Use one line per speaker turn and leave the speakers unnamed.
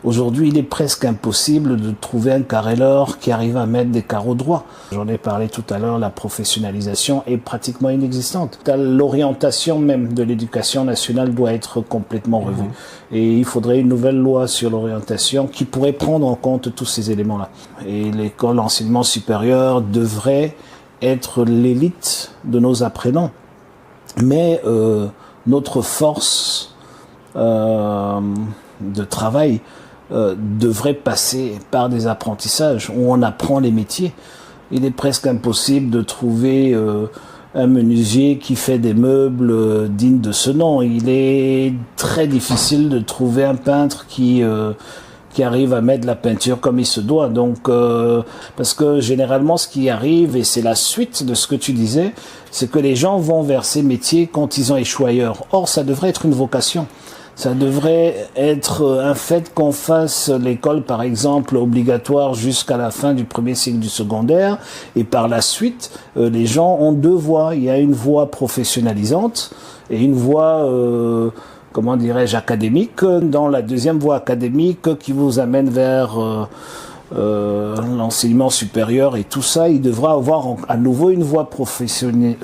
Aujourd'hui, il est presque impossible de trouver un carreleur qui arrive à mettre des carreaux droits. J'en ai parlé tout à l'heure, la professionnalisation est pratiquement inexistante. L'orientation même de l'éducation nationale doit être complètement revue. Et il faudrait une nouvelle loi sur l'orientation qui pourrait prendre en compte tous ces éléments-là. Et l'école d'enseignement supérieur devrait être l'élite de nos apprenants. Mais notre force de travail devrait passer par des apprentissages où on apprend les métiers. Il est presque impossible de trouver un menuisier qui fait des meubles dignes de ce nom. Il est très difficile de trouver un peintre qui arrive à mettre la peinture comme il se doit. Donc, parce que généralement, ce qui arrive, et c'est la suite de ce que tu disais, c'est que les gens vont vers ces métiers quand ils ont échoué ailleurs. Or, ça devrait être une vocation. Ça devrait être un fait qu'on fasse l'école, par exemple, obligatoire jusqu'à la fin du premier cycle du secondaire. Et par la suite, les gens ont deux voies. Il y a une voie professionnalisante et une voie, comment dirais-je, académique. Dans la deuxième voie académique qui vous amène vers l'enseignement supérieur et tout ça, il devra avoir à nouveau une voie professionnalisante